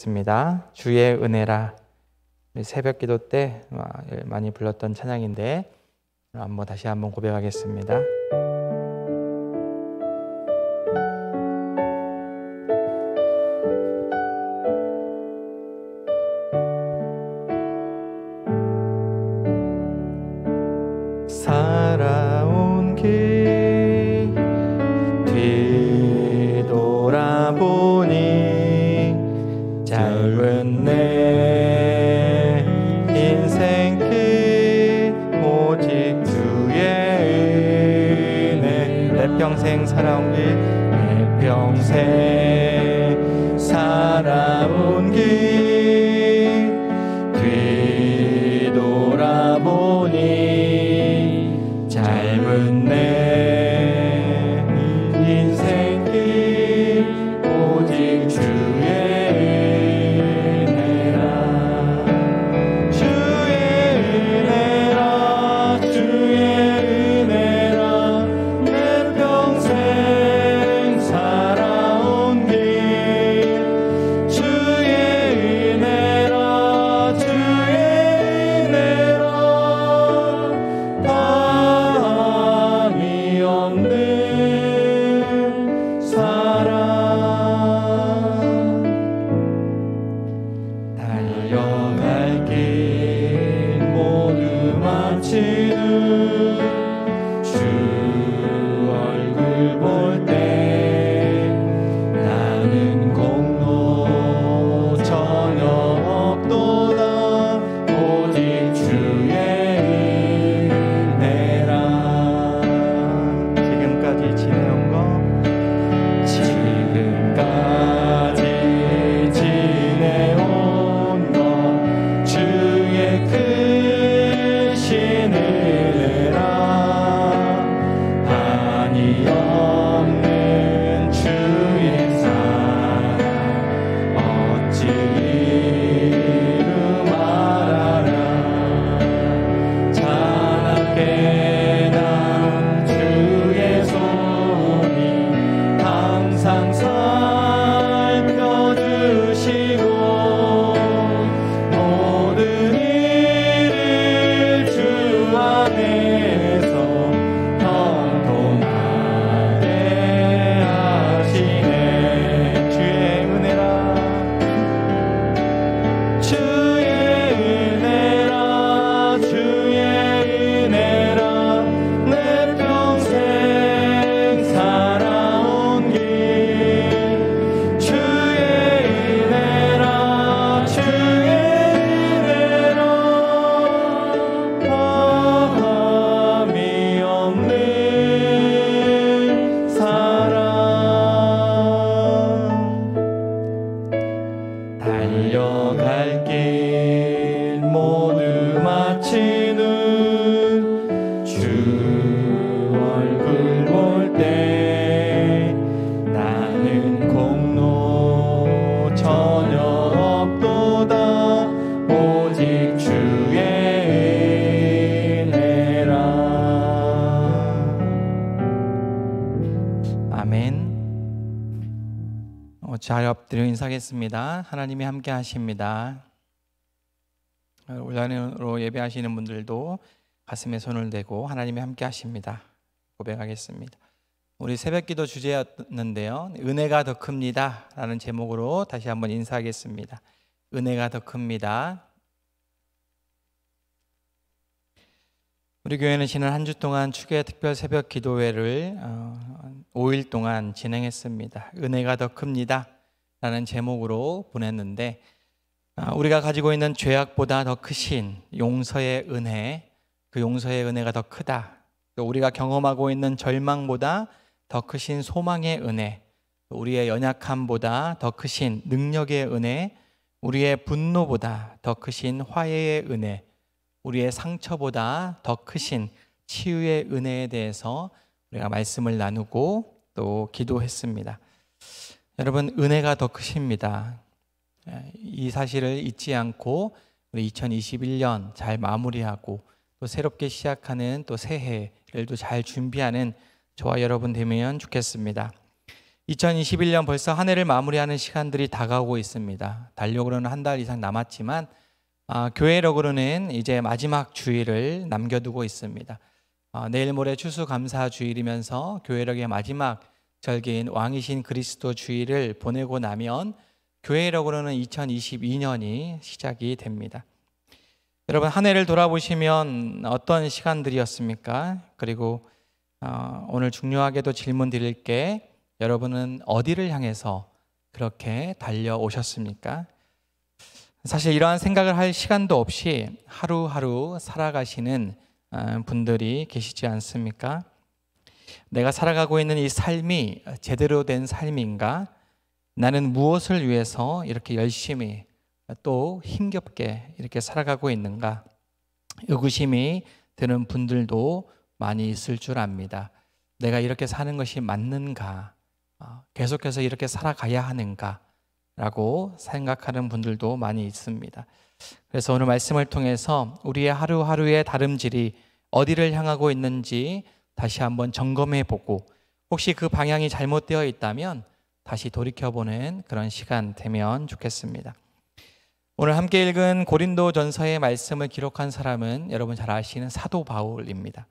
습니다. 주의 은혜라. 새벽 기도 때 많이 불렀던 찬양인데 다시 한번 고백하겠습니다. 살아온 길 뒤돌아보니 짧은 내 인생길 오직 주의 은혜 내 평생 살아온 길 내 평생 살아온 길 뒤돌아보니 짧은 내 인생길 오직 주의 은혜라 내 평생 살아온 길 주의 은혜라 바람이 없는 사랑 달려갈 길 모두 마치는 주 얼굴 볼 때 나는 공로 전혀 없도다 오직 주의 은혜라 지금까지 지내온 것 주의 크신 은혜라 한이 없는 주의 사랑 어찌 이루 말하라 찬하게 난 주의 손이 항상 살펴주시고 모든 일을 주 안에서 통통하게 하시네 주의 은혜라 내 평생 살아온 길 주의 은혜라 바람이 없는 사랑 달려갈 길 모두 마치는 주 얼굴 볼 때 나는 공로 전혀 없도다 오직 주의 은혜라 아멘. 잘 엎드려 인사하겠습니다. 하나님이 함께 하십니다. 온라인으로 예배하시는 분들도 가슴에 손을 대고 하나님이 함께 하십니다. 고백하겠습니다. 우리 새벽기도 주제였는데요. 은혜가 더 큽니다 라는 제목으로 다시 한번 인사하겠습니다. 은혜가 더 큽니다. 우리 교회는 지난 한 주 동안 축의 특별 새벽 기도회를 5일 동안 진행했습니다. 은혜가 더 큽니다 라는 제목으로 보냈는데 우리가 가지고 있는 죄악보다 더 크신 용서의 은혜, 그 용서의 은혜가 더 크다. 또 우리가 경험하고 있는 절망보다 더 크신 소망의 은혜, 우리의 연약함보다 더 크신 능력의 은혜, 우리의 분노보다 더 크신 화해의 은혜, 우리의 상처보다 더 크신 치유의 은혜에 대해서 우리가 말씀을 나누고 또 기도했습니다. 여러분, 은혜가 더 크십니다. 이 사실을 잊지 않고 우리 2021년 잘 마무리하고 또 새롭게 시작하는 또 새해를 또 잘 준비하는 저와 여러분 되면 좋겠습니다. 2021년 벌써 한 해를 마무리하는 시간들이 다가오고 있습니다. 달력으로는 한 달 이상 남았지만 교회력으로는 이제 마지막 주일을 남겨두고 있습니다. 내일 모레 추수감사 주일이면서 교회력의 마지막 절기인 왕이신 그리스도 주일을 보내고 나면 교회력으로는 2022년이 시작이 됩니다. 여러분, 한 해를 돌아보시면 어떤 시간들이었습니까? 그리고 오늘 중요하게도 질문 드릴게, 여러분은 어디를 향해서 그렇게 달려오셨습니까? 사실 이러한 생각을 할 시간도 없이 하루하루 살아가시는 분들이 계시지 않습니까? 내가 살아가고 있는 이 삶이 제대로 된 삶인가? 나는 무엇을 위해서 이렇게 열심히 또 힘겹게 이렇게 살아가고 있는가? 의구심이 드는 분들도 많이 있을 줄 압니다. 내가 이렇게 사는 것이 맞는가? 계속해서 이렇게 살아가야 하는가? 라고 생각하는 분들도 많이 있습니다. 그래서 오늘 말씀을 통해서 우리의 하루하루의 다름질이 어디를 향하고 있는지 다시 한번 점검해 보고, 혹시 그 방향이 잘못되어 있다면 다시 돌이켜보는 그런 시간 되면 좋겠습니다. 오늘 함께 읽은 고린도전서의 말씀을 기록한 사람은 여러분 잘 아시는 사도 바울입니다.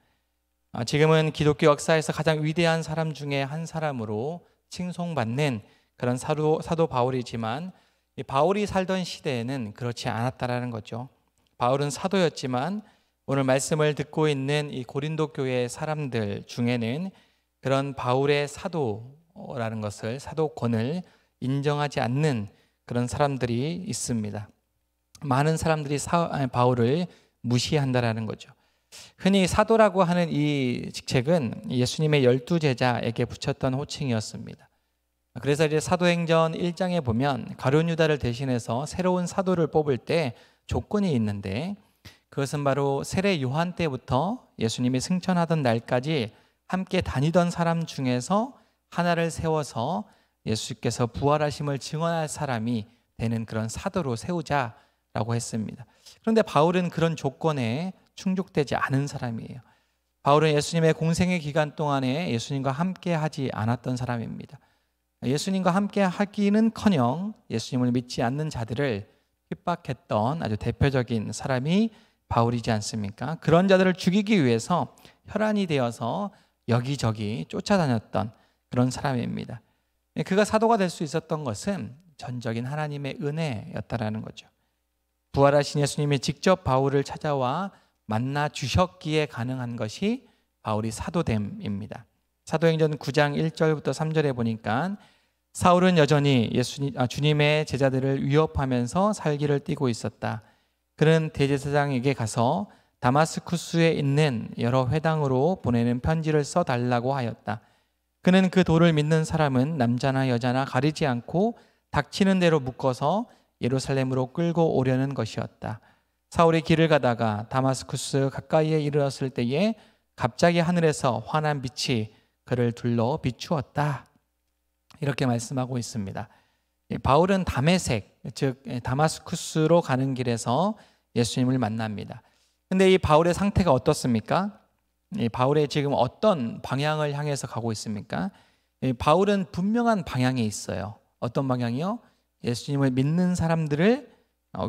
지금은 기독교 역사에서 가장 위대한 사람 중에 한 사람으로 칭송받는 그런 사도 바울이지만, 이 바울이 살던 시대에는 그렇지 않았다라는 거죠. 바울은 사도였지만 오늘 말씀을 듣고 있는 이 고린도 교회 사람들 중에는 그런 바울의 사도라는 것을, 사도권을 인정하지 않는 그런 사람들이 있습니다. 많은 사람들이 바울을 무시한다라는 거죠. 흔히 사도라고 하는 이 직책은 예수님의 12제자에게 붙였던 호칭이었습니다. 그래서 이제 사도행전 1장에 보면 가룟 유다를 대신해서 새로운 사도를 뽑을 때 조건이 있는데, 그것은 바로 세례 요한 때부터 예수님이 승천하던 날까지 함께 다니던 사람 중에서 하나를 세워서 예수께서 부활하심을 증언할 사람이 되는 그런 사도로 세우자라고 했습니다. 그런데 바울은 그런 조건에 충족되지 않은 사람이에요. 바울은 예수님의 공생의 기간 동안에 예수님과 함께 하지 않았던 사람입니다. 예수님과 함께 하기는커녕 예수님을 믿지 않는 자들을 핍박했던 아주 대표적인 사람이 바울이지 않습니까? 그런 자들을 죽이기 위해서 혈안이 되어서 여기저기 쫓아다녔던 그런 사람입니다. 그가 사도가 될 수 있었던 것은 전적인 하나님의 은혜였다라는 거죠. 부활하신 예수님이 직접 바울을 찾아와 만나 주셨기에 가능한 것이 바울이 사도됨입니다. 사도행전 9장 1절부터 3절에 보니까 사울은 여전히 주님의 제자들을 위협하면서 살기를 띠고 있었다. 그는 대제사장에게 가서 다마스쿠스에 있는 여러 회당으로 보내는 편지를 써달라고 하였다. 그는 그 도를 믿는 사람은 남자나 여자나 가리지 않고 닥치는 대로 묶어서 예루살렘으로 끌고 오려는 것이었다. 사울이 길을 가다가 다마스쿠스 가까이에 이르렀을 때에 갑자기 하늘에서 환한 빛이 그를 둘러 비추었다. 이렇게 말씀하고 있습니다. 바울은 다메섹, 즉 다마스쿠스로 가는 길에서 예수님을 만납니다. 근데 이 바울의 상태가 어떻습니까? 바울의 지금 어떤 방향을 향해서 가고 있습니까? 바울은 분명한 방향에 있어요. 어떤 방향이요? 예수님을 믿는 사람들을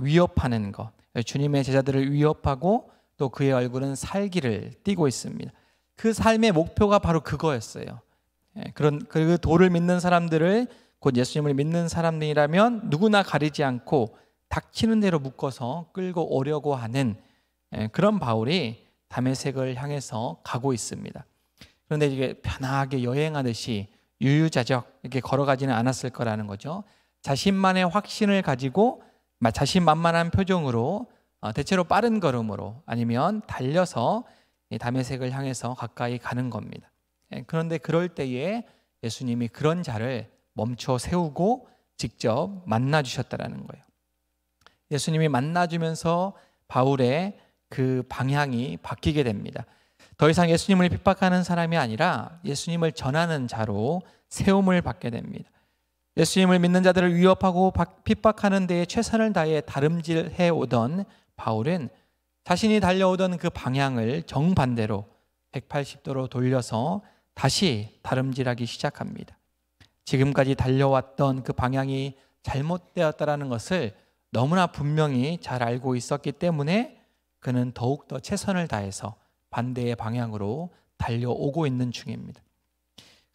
위협하는 것, 주님의 제자들을 위협하고 또 그의 얼굴은 살기를 띠고 있습니다. 그 삶의 목표가 바로 그거였어요. 그 도를 믿는 사람들을, 곧 예수님을 믿는 사람들이라면 누구나 가리지 않고 닥치는 대로 묶어서 끌고 오려고 하는 그런 바울이 다메섹을 향해서 가고 있습니다. 그런데 이게 편하게 여행하듯이 유유자적 이렇게 걸어가지는 않았을 거라는 거죠. 자신만의 확신을 가지고 자신만만한 표정으로, 대체로 빠른 걸음으로 아니면 달려서 다메섹을 향해서 가까이 가는 겁니다. 그런데 그럴 때에 예수님이 그런 자를 멈춰 세우고 직접 만나주셨다라는 거예요. 예수님이 만나주면서 바울의 그 방향이 바뀌게 됩니다. 더 이상 예수님을 핍박하는 사람이 아니라 예수님을 전하는 자로 세움을 받게 됩니다. 예수님을 믿는 자들을 위협하고 핍박하는 데에 최선을 다해 다름질해 오던 바울은 자신이 달려오던 그 방향을 정반대로 180도로 돌려서 다시 다름질하기 시작합니다. 지금까지 달려왔던 그 방향이 잘못되었다라는 것을 너무나 분명히 잘 알고 있었기 때문에 그는 더욱더 최선을 다해서 반대의 방향으로 달려오고 있는 중입니다.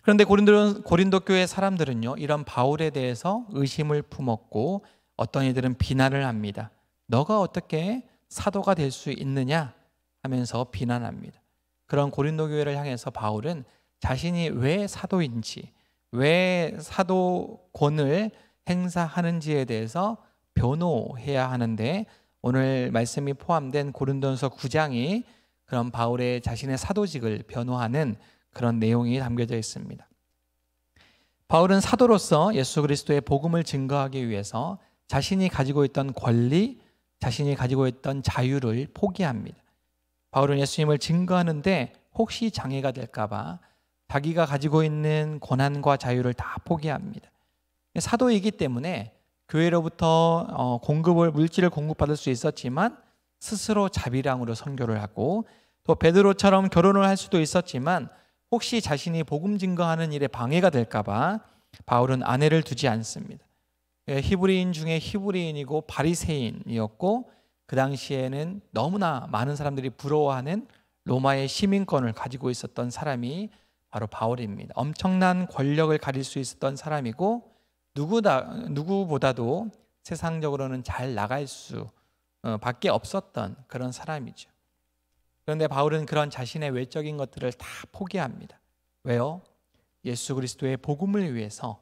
그런데 고린도 교회 사람들은요, 이런 바울에 대해서 의심을 품었고 어떤 이들은 비난을 합니다. 너가 어떻게 사도가 될 수 있느냐 하면서 비난합니다. 그런 고린도 교회를 향해서 바울은 자신이 왜 사도인지, 왜 사도권을 행사하는지에 대해서 변호해야 하는데, 오늘 말씀이 포함된 고린도전서 9장이 그런 바울의 자신의 사도직을 변호하는 그런 내용이 담겨져 있습니다. 바울은 사도로서 예수 그리스도의 복음을 증거하기 위해서 자신이 가지고 있던 권리, 자신이 가지고 있던 자유를 포기합니다. 바울은 예수님을 증거하는데 혹시 장애가 될까 봐 자기가 가지고 있는 권한과 자유를 다 포기합니다. 사도이기 때문에 교회로부터 물질을 공급받을 수 있었지만 스스로 자비랑으로 선교를 하고, 또 베드로처럼 결혼을 할 수도 있었지만 혹시 자신이 복음 증거하는 일에 방해가 될까 봐 바울은 아내를 두지 않습니다. 히브리인 중에 히브리인이고 바리새인이었고, 그 당시에는 너무나 많은 사람들이 부러워하는 로마의 시민권을 가지고 있었던 사람이 바로 바울입니다. 엄청난 권력을 가질 수 있었던 사람이고, 누구보다도 세상적으로는 잘 나갈 수 밖에 없었던 그런 사람이죠. 그런데 바울은 그런 자신의 외적인 것들을 다 포기합니다. 왜요? 예수 그리스도의 복음을 위해서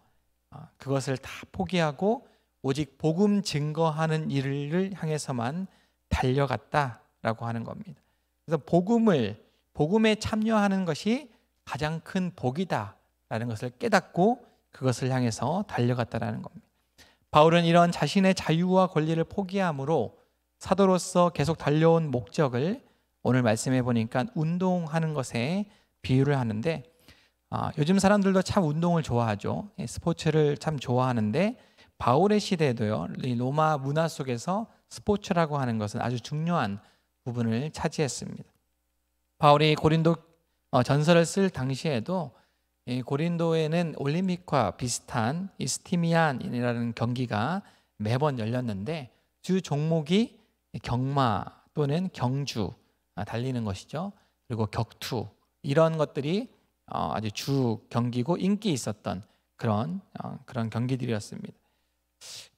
그것을 다 포기하고 오직 복음 증거하는 일을 향해서만 달려갔다라고 하는 겁니다. 그래서 복음에 참여하는 것이 가장 큰 복이다라는 것을 깨닫고 그것을 향해서 달려갔다라는 겁니다. 바울은 이런 자신의 자유와 권리를 포기함으로 사도로서 계속 달려온 목적을 오늘 말씀해 보니까 운동하는 것에 비유를 하는데, 요즘 사람들도 참 운동을 좋아하죠. 스포츠를 참 좋아하는데, 바울의 시대에도요, 이 로마 문화 속에서 스포츠라고 하는 것은 아주 중요한 부분을 차지했습니다. 바울이 고린도 전서를 쓸 당시에도 고린도에는 올림픽과 비슷한 이 스티미안이라는 경기가 매번 열렸는데, 주 종목이 경마 또는 경주, 달리는 것이죠. 그리고 격투, 이런 것들이 아주 주 경기고 인기 있었던 그런 경기들이었습니다.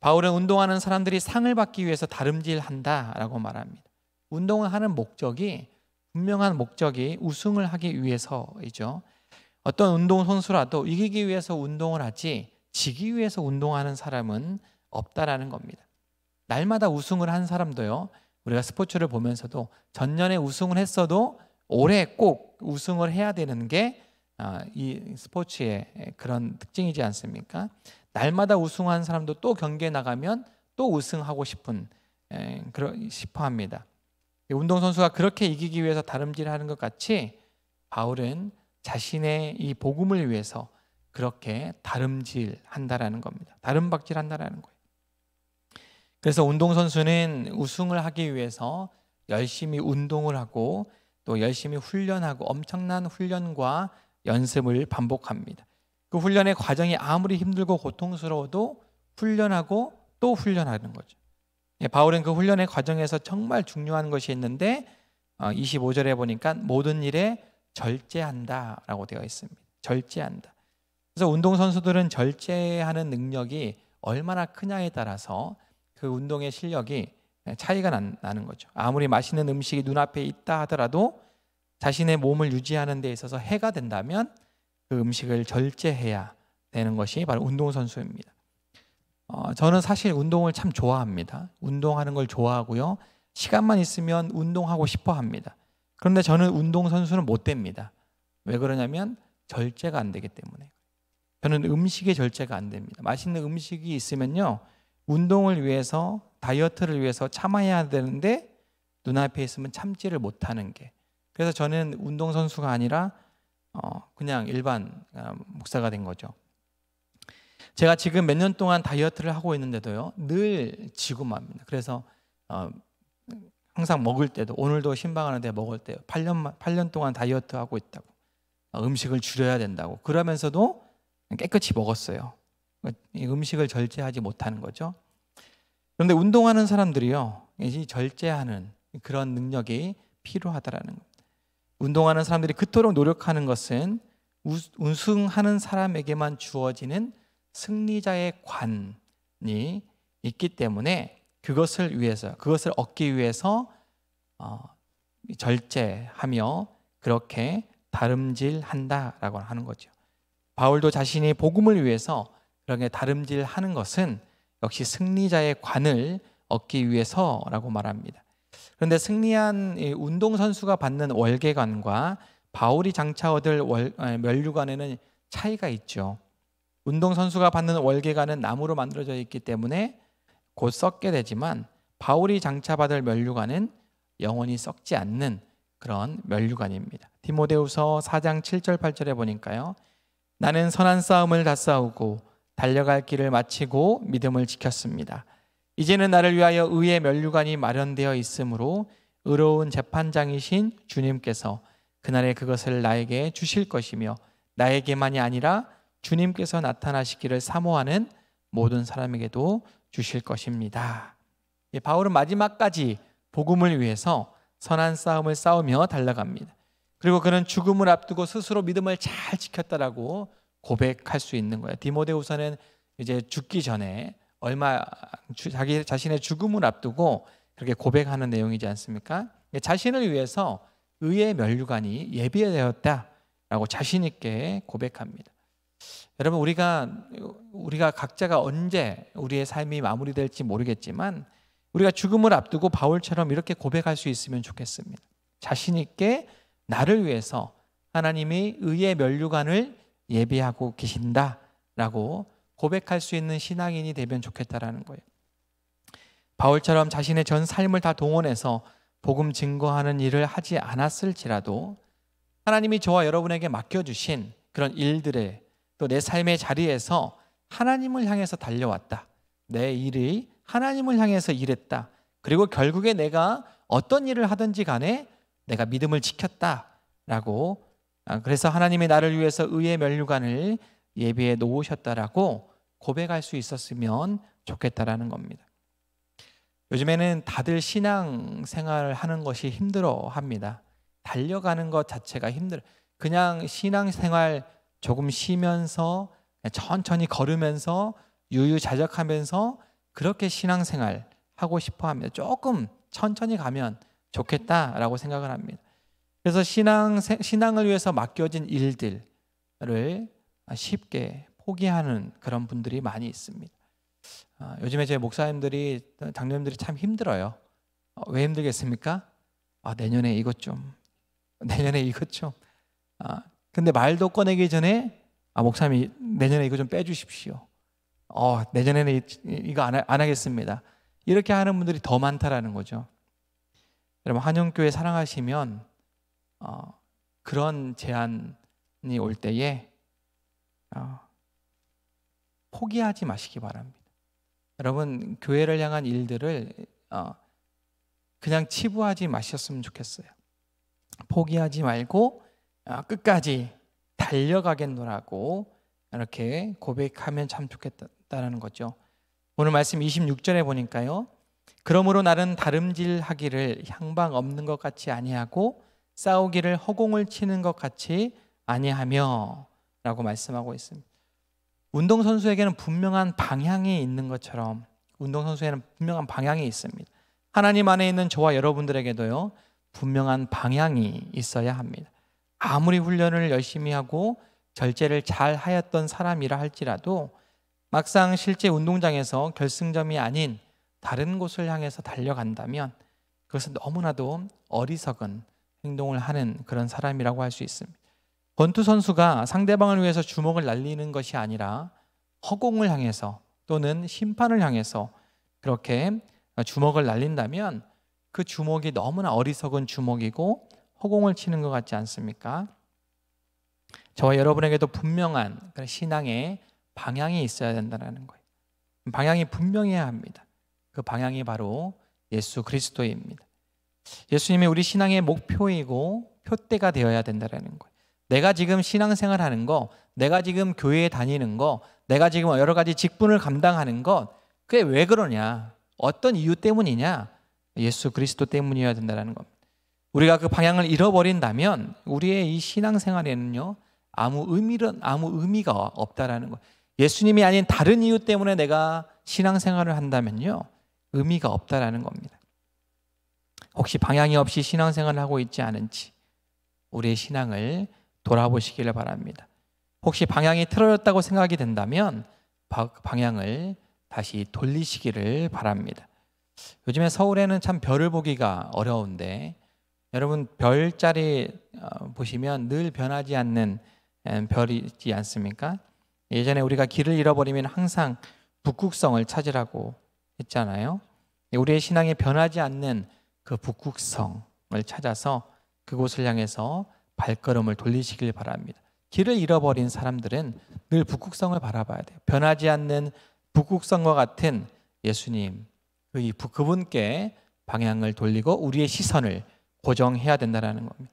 바울은 운동하는 사람들이 상을 받기 위해서 다름질한다라고 말합니다. 운동을 하는 목적이, 분명한 목적이 우승을 하기 위해서이죠. 어떤 운동선수라도 이기기 위해서 운동을 하지 지기 위해서 운동하는 사람은 없다라는 겁니다. 날마다 우승을 한 사람도요, 우리가 스포츠를 보면서도 전년에 우승을 했어도 올해 꼭 우승을 해야 되는 게 이 스포츠의 그런 특징이지 않습니까? 날마다 우승한 사람도 또 경기에 나가면 또 우승하고 싶어 합니다. 운동선수가 그렇게 이기기 위해서 다름질하는 것 같이 바울은 자신의 이 복음을 위해서 그렇게 다름질한다라는 겁니다. 다름박질한다라는 거예요. 그래서 운동선수는 우승을 하기 위해서 열심히 운동을 하고 또 열심히 훈련하고 엄청난 훈련과 연습을 반복합니다. 그 훈련의 과정이 아무리 힘들고 고통스러워도 훈련하고 또 훈련하는 거죠. 바울은 그 훈련의 과정에서 정말 중요한 것이 있는데 25절에 보니까 모든 일에 절제한다라고 되어 있습니다. 절제한다. 그래서 운동선수들은 절제하는 능력이 얼마나 크냐에 따라서 그 운동의 실력이 차이가 나는 거죠. 아무리 맛있는 음식이 눈앞에 있다 하더라도 자신의 몸을 유지하는 데 있어서 해가 된다면 그 음식을 절제해야 되는 것이 바로 운동선수입니다. 저는 사실 운동을 참 좋아합니다. 운동하는 걸 좋아하고요. 시간만 있으면 운동하고 싶어 합니다. 그런데 저는 운동선수는 못 됩니다. 왜 그러냐면 절제가 안 되기 때문에. 저는 음식에 절제가 안 됩니다. 맛있는 음식이 있으면요, 운동을 위해서, 다이어트를 위해서 참아야 되는데 눈앞에 있으면 참지를 못하는 게, 그래서 저는 운동선수가 아니라 그냥 일반 목사가 된 거죠. 제가 지금 몇 년 동안 다이어트를 하고 있는데도요, 늘 지고 맙니다. 그래서 항상 먹을 때도, 오늘도 신방하는데 먹을 때 8년 동안 다이어트 하고 있다고, 음식을 줄여야 된다고, 그러면서도 깨끗이 먹었어요. 이 음식을 절제하지 못하는 거죠. 그런데 운동하는 사람들이요, 이 절제하는 그런 능력이 필요하다라는 겁니다. 운동하는 사람들이 그토록 노력하는 것은 우승하는 사람에게만 주어지는 승리자의 관이 있기 때문에 그것을 얻기 위해서 절제하며 그렇게 다름질한다라고 하는 거죠. 바울도 자신이 복음을 위해서 그렇게 다름질하는 것은 역시 승리자의 관을 얻기 위해서라고 말합니다. 그런데 승리한 운동선수가 받는 월계관과 바울이 장차 얻을 면류관에는 차이가 있죠. 운동선수가 받는 월계관은 나무로 만들어져 있기 때문에 곧 썩게 되지만 바울이 장차 받을 면류관은 영원히 썩지 않는 그런 면류관입니다. 디모데후서 4장 7절 8절에 보니까요, 나는 선한 싸움을 다 싸우고 달려갈 길을 마치고 믿음을 지켰습니다. 이제는 나를 위하여 의의 면류관이 마련되어 있으므로 의로운 재판장이신 주님께서 그날에 그것을 나에게 주실 것이며 나에게만이 아니라 주님께서 나타나시기를 사모하는 모든 사람에게도 주실 것입니다. 바울은 마지막까지 복음을 위해서 선한 싸움을 싸우며 달려갑니다. 그리고 그는 죽음을 앞두고 스스로 믿음을 잘 지켰다라고 고백할 수 있는 거예요. 디모데후서는 이제 죽기 전에 자기 자신의 죽음을 앞두고 그렇게 고백하는 내용이지 않습니까? 자신을 위해서 의의 면류관이 예비되었다라고 자신 있게 고백합니다. 여러분, 우리가 각자가 언제 우리의 삶이 마무리될지 모르겠지만 우리가 죽음을 앞두고 바울처럼 이렇게 고백할 수 있으면 좋겠습니다. 자신 있게 나를 위해서 하나님이 의의 면류관을 예비하고 계신다라고 고백할 수 있는 신앙인이 되면 좋겠다라는 거예요. 바울처럼 자신의 전 삶을 다 동원해서 복음 증거하는 일을 하지 않았을지라도 하나님이 저와 여러분에게 맡겨주신 그런 일들에 또 내 삶의 자리에서 하나님을 향해서 달려왔다. 내 일이 하나님을 향해서 일했다. 그리고 결국에 내가 어떤 일을 하든지 간에 내가 믿음을 지켰다라고, 그래서 하나님이 나를 위해서 의의 면류관을 예비해 놓으셨다라고 고백할 수 있었으면 좋겠다라는 겁니다. 요즘에는 다들 신앙생활을 하는 것이 힘들어합니다. 달려가는 것 자체가 힘들어요. 그냥 신앙생활 조금 쉬면서 천천히 걸으면서 유유자적하면서 그렇게 신앙생활 하고 싶어 합니다. 조금 천천히 가면 좋겠다라고 생각을 합니다. 그래서 신앙을 위해서 맡겨진 일들을 쉽게 포기하는 그런 분들이 많이 있습니다. 요즘에 제 목사님들이, 장로님들이 참 힘들어요. 왜 힘들겠습니까? 내년에 이것 좀. 근데 말도 꺼내기 전에 목사님 내년에 이거 좀 빼주십시오. 내년에는 이거 안 하겠습니다. 이렇게 하는 분들이 더 많다라는 거죠. 여러분, 한영교회 사랑하시면 그런 제안이 올 때에 포기하지 마시기 바랍니다. 여러분, 교회를 향한 일들을 그냥 치부하지 마셨으면 좋겠어요. 포기하지 말고 끝까지 달려가겠노라고 이렇게 고백하면 참 좋겠다라는 거죠. 오늘 말씀 26절에 보니까요, 그러므로 나는 다름질하기를 향방 없는 것 같이 아니하고 싸우기를 허공을 치는 것 같이 아니하며 라고 말씀하고 있습니다. 운동선수에게는 분명한 방향이 있는 것처럼 운동선수에는 분명한 방향이 있습니다. 하나님 안에 있는 저와 여러분들에게도요, 분명한 방향이 있어야 합니다. 아무리 훈련을 열심히 하고 절제를 잘 하였던 사람이라 할지라도 막상 실제 운동장에서 결승점이 아닌 다른 곳을 향해서 달려간다면 그것은 너무나도 어리석은 행동을 하는 그런 사람이라고 할 수 있습니다. 권투 선수가 상대방을 위해서 주먹을 날리는 것이 아니라 허공을 향해서 또는 심판을 향해서 그렇게 주먹을 날린다면 그 주먹이 너무나 어리석은 주먹이고 허공을 치는 것 같지 않습니까? 저와 여러분에게도 분명한 신앙의 방향이 있어야 된다는 거예요. 방향이 분명해야 합니다. 그 방향이 바로 예수 그리스도입니다. 예수님이 우리 신앙의 목표이고 표대가 되어야 된다는 거예요. 내가 지금 신앙생활 하는 거, 내가 지금 교회에 다니는 거, 내가 지금 여러 가지 직분을 감당하는 것, 그게 왜 그러냐? 어떤 이유 때문이냐? 예수 그리스도 때문이어야 된다는 겁니다. 우리가 그 방향을 잃어버린다면 우리의 이 신앙생활에는요, 아무 의미가 없다라는 거. 예수님이 아닌 다른 이유 때문에 내가 신앙생활을 한다면요, 의미가 없다라는 겁니다. 혹시 방향이 없이 신앙생활을 하고 있지 않은지 우리의 신앙을 돌아보시기를 바랍니다. 혹시 방향이 틀어졌다고 생각이 된다면 방향을 다시 돌리시기를 바랍니다. 요즘에 서울에는 참 별을 보기가 어려운데, 여러분 별자리 보시면 늘 변하지 않는 별이지 않습니까? 예전에 우리가 길을 잃어버리면 항상 북극성을 찾으라고 했잖아요. 우리의 신앙이 변하지 않는 그 북극성을 찾아서 그곳을 향해서 발걸음을 돌리시길 바랍니다. 길을 잃어버린 사람들은 늘 북극성을 바라봐야 돼요. 변하지 않는 북극성과 같은 예수님, 그분께 방향을 돌리고 우리의 시선을 고정해야 된다는 겁니다.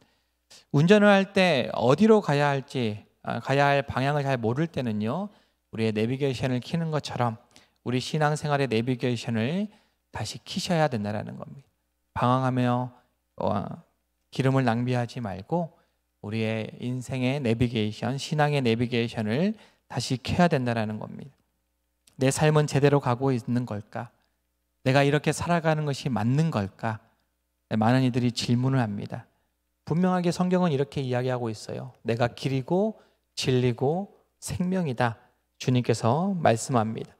운전을 할 때 어디로 가야 할 방향을 잘 모를 때는요, 우리의 내비게이션을 켜는 것처럼 우리 신앙생활의 내비게이션을 다시 켜셔야 된다는 겁니다. 방황하며 기름을 낭비하지 말고 우리의 인생의 내비게이션, 신앙의 내비게이션을 다시 켜야 된다는 겁니다. 내 삶은 제대로 가고 있는 걸까? 내가 이렇게 살아가는 것이 맞는 걸까? 많은 이들이 질문을 합니다. 분명하게 성경은 이렇게 이야기하고 있어요. 내가 길이고 진리고 생명이다. 주님께서 말씀합니다.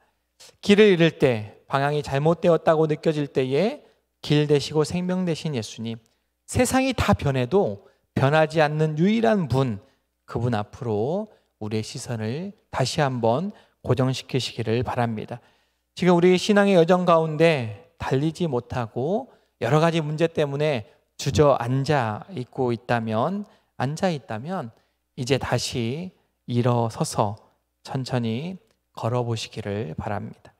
길을 잃을 때, 방향이 잘못되었다고 느껴질 때에 길 되시고 생명 되신 예수님, 세상이 다 변해도 변하지 않는 유일한 분, 그분 앞으로 우리의 시선을 다시 한번 고정시키시기를 바랍니다. 지금 우리 신앙의 여정 가운데 달리지 못하고 여러 가지 문제 때문에 주저앉아 있다면 이제 다시 일어서서 천천히 걸어보시기를 바랍니다.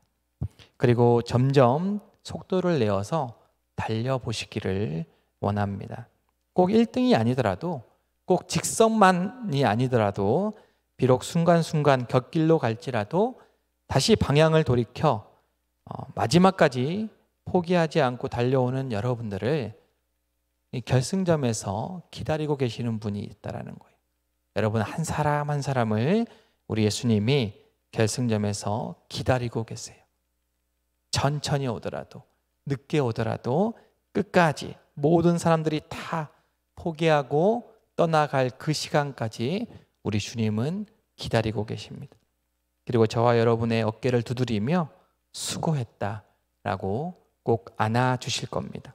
그리고 점점 속도를 내어서 달려보시기를 원합니다. 꼭 1등이 아니더라도, 꼭 직선만이 아니더라도, 비록 순간순간 곁길로 갈지라도 다시 방향을 돌이켜 마지막까지 포기하지 않고 달려오는 여러분들을 이 결승점에서 기다리고 계시는 분이 있다는 거예요. 여러분 한 사람 한 사람을 우리 예수님이 결승점에서 기다리고 계세요. 천천히 오더라도, 늦게 오더라도 끝까지 모든 사람들이 다 포기하고 떠나갈 그 시간까지 우리 주님은 기다리고 계십니다. 그리고 저와 여러분의 어깨를 두드리며 수고했다라고 꼭 안아주실 겁니다.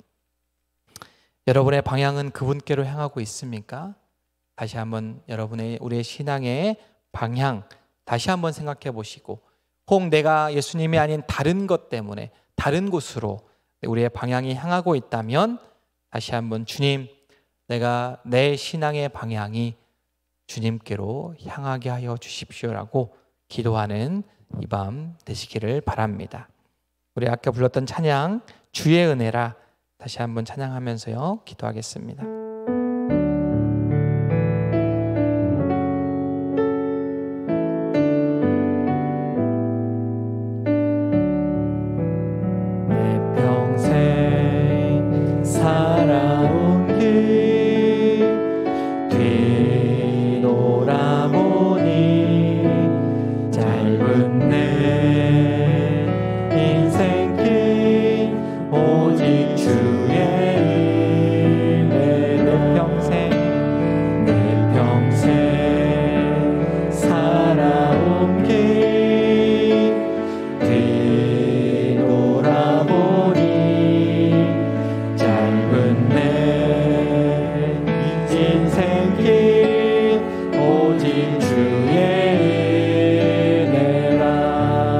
여러분의 방향은 그분께로 향하고 있습니까? 다시 한번 우리의 신앙의 방향 다시 한번 생각해 보시고, 혹 내가 예수님이 아닌 다른 것 때문에 다른 곳으로 우리의 방향이 향하고 있다면 다시 한번 주님, 내가 내 신앙의 방향이 주님께로 향하게 하여 주십시오라고 기도하는 이 밤 되시기를 바랍니다. 우리 아까 불렀던 찬양 주의 은혜라 다시 한번 찬양하면서요 기도하겠습니다. 내 평생 살아온 길 뒤돌아보니 짧은 내 인생길 오직 주의 은혜. 내 평생 살아온 길 뒤돌아보니 짧은 내 인생길 오직 주의 은혜라.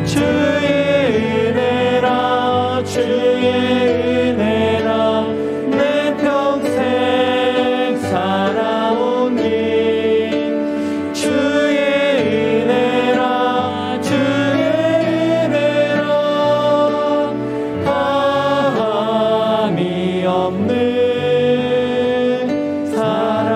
주의 은혜라, 주의 은혜라. 내 평생 살아온 길 주의 은혜라, 주의 은혜라. 함이 없는 사랑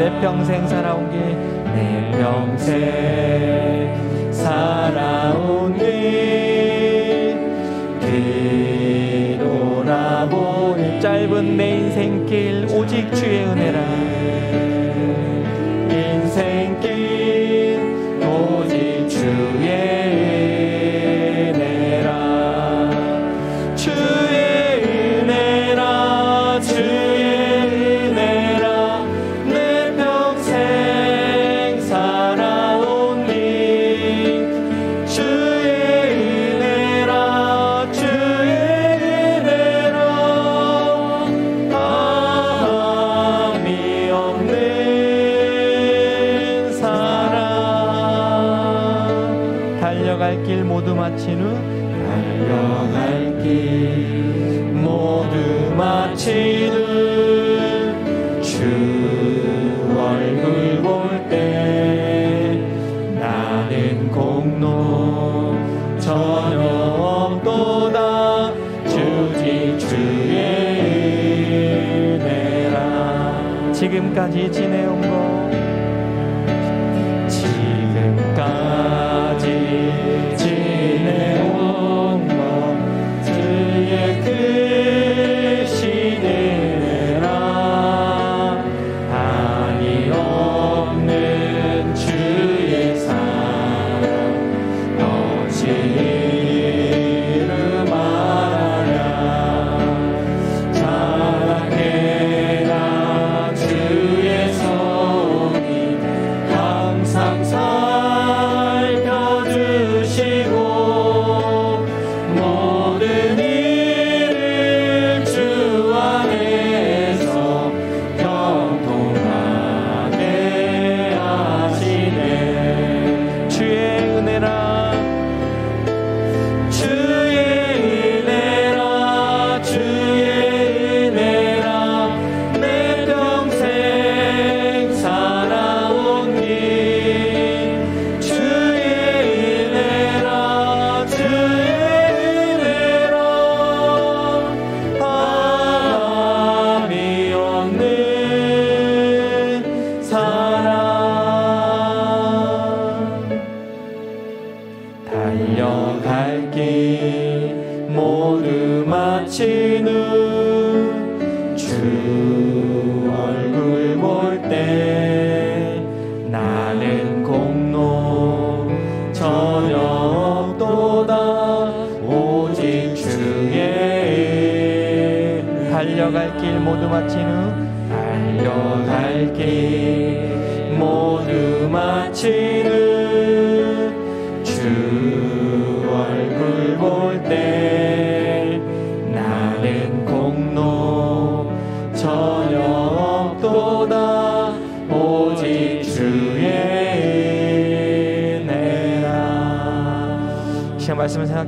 내 평생 살아온 길, 내 평생 살아온 길 뒤돌아보니 짧은 내 인생길 오직 주의 은혜라. 인생길 오직 주의 은혜라. 주의 은혜라. 주의 은혜라. 내 평생 살아온 길 주의 은혜라. 주의 은혜라. 바람이 없는 사랑. 달려갈 길 모두 마친 후 달려갈 길 모두 마친 후 주 얼굴 볼 때 나는 공로 전혀 없도다. 주지 주의 은혜라. 지금까지 지내온 것 지금까지 지내온 것 주의 크신 은혜라. 한이 없는 주의 사랑 어찌 이루 말하랴. 자랑해라 주의 손이 항상 살펴주시고 모든 일을 주 안에서 형통하게 하시네. 주의 은혜라. 주의 은혜라. 주의 은혜라. 내 평생 살아온 길 주의 은혜라. 주의 은혜라. 바람이 없는 사랑. 달려갈 길 모두 마친 후 주 얼굴 볼 때 나는 공로 전혀 없도다. 오직 주의 달려갈 길 모두 마친 후 달려갈 길 모두 마친 후 주 얼굴 볼 때 나는 공로 전혀 없도다. 오직 주의 은혜라. 시간 말씀을 생각